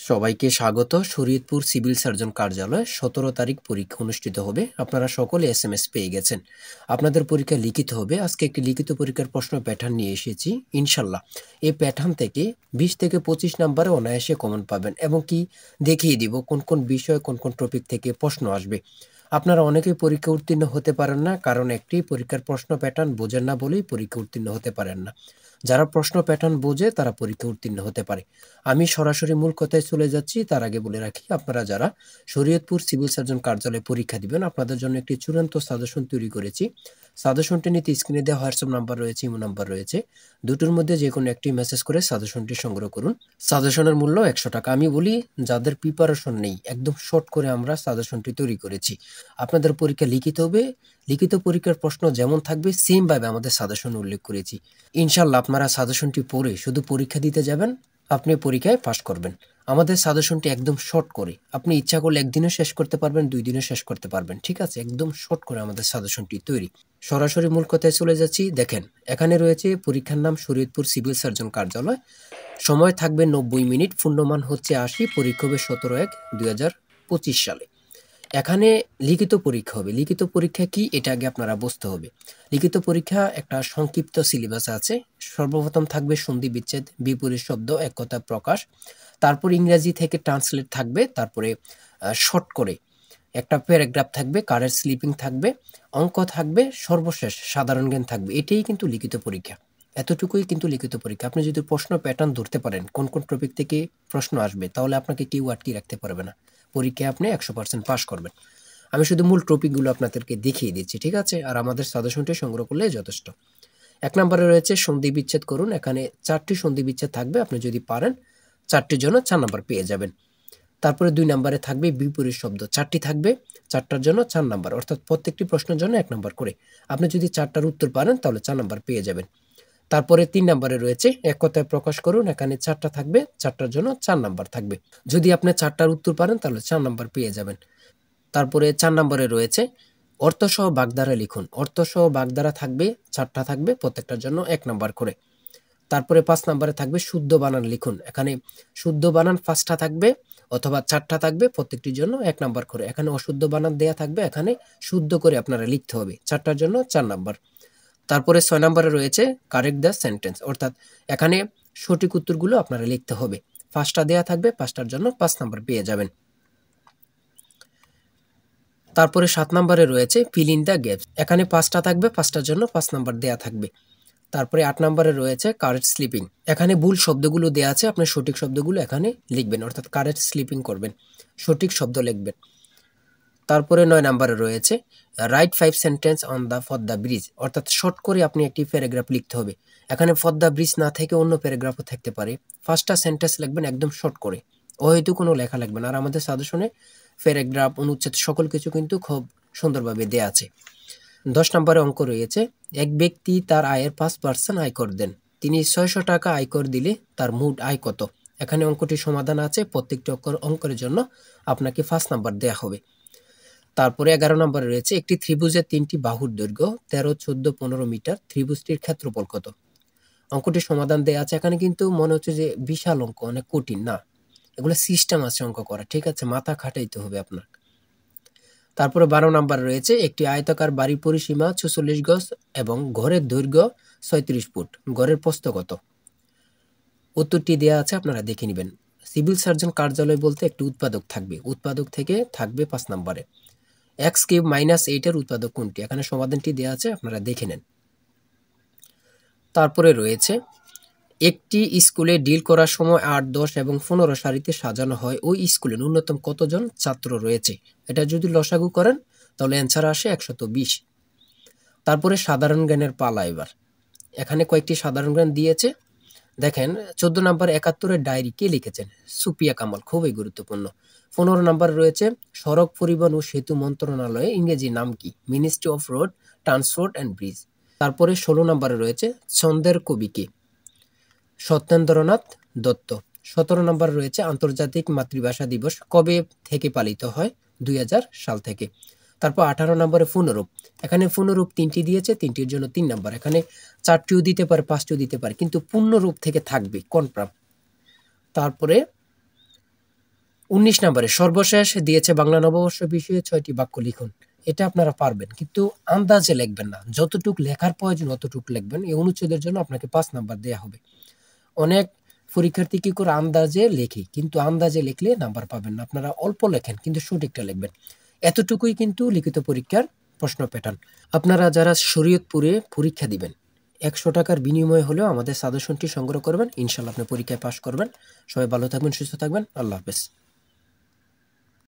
সবাইকে স্বাগত। Shariatpur civil surgeon কার্যালয়ে ১৭ তারিখ পরীক্ষা অনুষ্ঠিত হবে। আপনারা সকলে এসএমএস পেয়ে গেছেন। আপনাদের পরীক্ষা লিখিত হবে। আজকে একটি লিখিত পরীক্ষার প্রশ্ন প্যাটার্ন নিয়ে এসেছি ইনশাল্লাহ। এই প্যাটার্ন থেকে ২০ থেকে ২৫ নম্বরে অনায়াসে কমন পাবেন এবং কি দেখিয়ে দিব কোন কোন বিষয় কোন কোন টপিক থেকে প্রশ্ন আসবে। আপনারা অনেকেই পরীক্ষা উত্তীর্ণ হতে পারেন না, কারণ একটি পরীক্ষার প্রশ্ন প্যাটার্ন বোঝেন না বলেই পরীক্ষা উত্তীর্ণ হতে পারেন না। যারা প্রশ্ন প্যাটার্ন বোঝে তারা পরীক্ষা উত্তীর্ণ হতে পারে। আমি সরাসরি মূল কথায় চলে যাচ্ছি। তার আগে বলে রাখি, আপনারা যারা শরীয়তপুর সিভিল সার্জন কার্যালয়ে পরীক্ষা দিবেন, আপনাদের জন্য একটি চূড়ান্ত সাজেশন তৈরি করেছি। সাজেশনটি নিতে স্ক্রিনে দেওয়া হোয়াটসঅ্যাপ নাম্বার রয়েছে, ইমো নাম্বার রয়েছে। দুটোর মধ্যে যে কোনো একটি মেসেজ করে সাজেশনটি সংগ্রহ করুন। সাজেশনের মূল্য ১০০ টাকা। আমি বলি, যাদের প্রিপারেশন নেই, একদম শর্ট করে আমরা সাজেশনটি তৈরি করেছি। আপনাদের পরীক্ষা লিখিত হবে। লিখিত পরীক্ষার প্রশ্ন যেমন থাকবে সেম ভাবে আমাদের সাজেশনে উল্লেখ করেছি। ইনশাল্লাহ আপনারা সাজেশনটি পড়ে শুধু পরীক্ষা দিতে যাবেন, আপনি পরীক্ষায় পাস করবেন। আমাদের সাজেশনটি একদম শর্ট করে, আপনি ইচ্ছা করলে একদিনে শেষ করতে পারবেন, ২ দিনে শেষ করতে পারবেন। ঠিক আছে, একদম শর্ট করে আমাদের সাজেশনটি তৈরি। সরাসরি মূল কথায় চলে যাচ্ছি। দেখেন, এখানে রয়েছে পরীক্ষার নাম শরীয়তপুর সিভিল সার্জন কার্যালয়। সময় থাকবে ৯০ মিনিট, পূর্ণমান হচ্ছে ৮০। পরীক্ষা হবে ১৭/১/২০২৫ সালে। এখানে লিখিত পরীক্ষা হবে। লিখিত পরীক্ষা কি, এটা আগে আপনারা বুঝতে হবে। লিখিত পরীক্ষা একটা সংক্ষিপ্ত সিলেবাস আছে। সর্বপ্রথম থাকবে সন্ধি বিচ্ছেদ, বিপরীত শব্দ, এক কথা প্রকাশ। তারপর ইংরেজি থেকে ট্রান্সলেট থাকবে। তারপরে শর্ট করে একটা প্যারাগ্রাফ থাকবে, কারের স্লিপিং থাকবে, অঙ্ক থাকবে, সর্বশেষ সাধারণ জ্ঞান থাকবে। এটাই কিন্তু লিখিত পরীক্ষা। এতটুকুই কিন্তু লিখিত পরীক্ষা। আপনি যদি প্রশ্ন প্যাটার্ন ধরতে পারেন, কোন কোন টপিক থেকে প্রশ্ন আসবে, তাহলে আপনাকে কেউ আটকে রাখতে পারবে না। পরীক্ষায় আপনি ১০০% পাস করবেন। আমি শুধু মূল টপিকগুলো আপনাদেরকে দেখিয়ে দিচ্ছি, ঠিক আছে? আর আমাদের সাজেশনটি সংগ্রহ করলে যথেষ্ট। ১ নম্বরে রয়েছে সন্ধি বিচ্ছেদ করুন। এখানে ৪টি সন্ধি বিচ্ছেদ থাকবে। আপনি যদি পারেন ৪টির জন্য ৪ নাম্বার পেয়ে যাবেন। তারপরে ২ নম্বরে থাকবে বিপরীত শব্দ। ৪টি থাকবে, ৪টার জন্য ৪ নাম্বার। অর্থাৎ প্রত্যেকটি প্রশ্নের জন্য ১ নাম্বার করে। আপনি যদি ৪টার উত্তর পারেন তাহলে ৪ নাম্বার পেয়ে যাবেন। তারপরে ৩ নম্বরে রয়েছে এক কথায় প্রকাশ করুন। এখানে ৪টা থাকবে, ৪টার জন্য ৪ নাম্বার থাকবে। যদি আপনি ৪টার উত্তর পারেন তাহলে ৪ নাম্বার পেয়ে যাবেন। তারপরে ৪ নম্বরে রয়েছে অর্থসহ বাগধারা লিখুন। অর্থসহ বাগধারা থাকবে, ৪টা থাকবে, প্রত্যেকটার জন্য ১ নাম্বার করে। তারপরে ৫ নম্বরে থাকবে শুদ্ধ বানান লিখুন। এখানে শুদ্ধ বানান ৫টা থাকবে অথবা ৪টা থাকবে, প্রত্যেকটির জন্য ১ নাম্বার করে। এখানে অশুদ্ধ বানান দেয়া থাকবে, এখানে শুদ্ধ করে আপনারা লিখতে হবে। ৪টার জন্য ৪ নাম্বার। তারপরে ৬ নম্বরে রয়েছে কারেক্ট দ্য সেন্টেন্স, অর্থাৎ এখানে সঠিক উত্তরগুলো আপনারা লিখতে হবে। ৫টা দেয়া থাকবে, ৫টার জন্য ৫ নাম্বার পেয়ে যাবেন। তারপরে ৭ নম্বরে রয়েছে ফিল ইন দ্য গ্যাপস। এখানে ৫টা থাকবে, ৫টার জন্য ৫ নাম্বার দেয়া থাকবে। তারপরে ৮ নম্বরে রয়েছে কারেক্ট স্লিপিং। এখানে ভুল শব্দগুলো দেয়া আছে, আপনি সঠিক শব্দগুলো এখানে লিখবেন, অর্থাৎ কারেক্ট স্লিপিং করবেন, সঠিক শব্দ লিখবেন। তারপরে ৯ নম্বরে রয়েছে right ৫ sentence on the Padma bridge, অর্থাৎ শর্ট করে আপনি একটি প্যারাগ্রাফ লিখতে হবে। এখানে পদ্মা ব্রিজ না থেকে অন্য প্যারাগ্রাফও থাকতে পারে। ৫টা সেন্টেন্স লিখবেন একদম শর্ট করে, হয়তো কোনো লেখা লাগবে না। আর আমাদের সাজেশনে প্যারাগ্রাফ, অনুচ্ছেদ সকল কিছু কিন্তু খুব সুন্দরভাবে দেয়া আছে। ১০ নম্বরে অঙ্ক রয়েছে এক ব্যক্তি তার আয়ের ৫% আয়কর দেন। তিনি ৬০০ টাকা আয়কর দিলে তার মোট আয় কত? এখানে অঙ্কটি সমাধান আছে। প্রত্যেকটি অঙ্কের জন্য আপনাকে ৫ নাম্বার দেয়া হবে। তারপরে ১১ নম্বরে রয়েছে একটি ত্রিভুজের ৩টি বাহুর দৈর্ঘ্য ১৩, ১৪, ১৫ মিটার। ত্রিভুজটির ক্ষেত্রফল কত? অঙ্কটির সমাধান দেয়া আছে। এখানে কিন্তু মনে হচ্ছে যে বিশাল অঙ্ক, অনেক কঠিন না। এগুলো সিস্টেম আছে অঙ্ক করা, ঠিক আছে? মাথা খাটাইতে হবে আপনার। তারপরে ১২ নম্বরে রয়েছে একটি আয়তাকার বাড়ির পরিসীমা ৪৬ গজ এবং ঘরের দৈর্ঘ্য ৩৬ ফুট। ঘরের প্রস্থ কত? উত্তরটি দেয়া আছে, আপনারা দেখে নেবেন। সিভিল সার্জন কার্যালয় বলতে একটি উৎপাদক থাকবে। উৎপাদক থেকে থাকবে ৫ নম্বরে। x³ - 8 এর উৎপাদক কোনটি? এখানে সমাধানটি দেয়া আছে, আপনারা দেখে নেন। তারপরে রয়েছে একটি স্কুলে ডিল করার সময় ৮, ১০ এবং ১৫ সারিতে সাজানো হয়। ওই স্কুলে ন্যূনতম কতজন ছাত্র রয়েছে? এটা যদি লসাগু করেন তাহলে অ্যান্সার আসে ১২০। তারপরে সাধারণ জ্ঞানের পালা এবার। এখানে কয়েকটি সাধারণ জ্ঞান দিয়েছে। দেখেন, ১৪ নম্বর ৭১-এর ডায়েরি কে লিখেছেন? সুপিয়া কামাল, খুবই গুরুত্বপূর্ণ। ১৫ নম্বরে রয়েছে সড়ক পরিবহন ও সেতু মন্ত্রণালয়ে ইংরেজি নাম কি? Ministry of road transport and bridge. তারপরে ১৬ নম্বরে রয়েছে ছন্দের কবি কে? সত্যেন্দ্রনাথ দত্ত। ১৭ নম্বরে রয়েছে আন্তর্জাতিক মাতৃভাষা দিবস কবে থেকে পালিত হয়? ২০০০ সাল থেকে। তারপর ১৮ নম্বরে পুনরূপ। এখানে পুনরূপ ৩টি দিয়েছে, ৩টির জন্য ৩ নাম্বার। এখানে ৪টিও দিতে পারে, ৫টিও দিতে পারে, কিন্তু পূর্ণরূপ থেকে থাকবে কনফার্ম। তারপরে 19 নম্বরে সর্বশেষ দিয়েছে বাংলা নববর্ষ বিষয়ে 6টি বাক্য লিখুন। এটা আপনারা পারবেন, কিন্তু আন্দাজে লিখবেন না। যতটুক লেখার প্রয়োজন অতটুক লিখবেন। এই অনুচ্ছেদের জন্য আপনাকে 5 নাম্বার দেয়া হবে। অনেক পরীক্ষার্থী কি করে আন্দাজে লেখে, কিন্তু আন্দাজে লিখলে নাম্বার পাবেন না। আপনারা অল্প লেখেন কিন্তু সঠিকটা লিখবেন। এতটুকুই কিন্তু লিখিত পরীক্ষার প্রশ্ন প্যাটার্ন। আপনারা যারা শরীয়তপুরে পরীক্ষা দিবেন, 100 টাকার বিনিময়ে হলেও আমাদের সাজেশনটি সংগ্রহ করবেন। ইনশাআল্লাহ আপনি পরীক্ষায় পাস করবেন। সবাই ভালো থাকবেন, সুস্থ থাকবেন। আল্লাহ হাফেজ।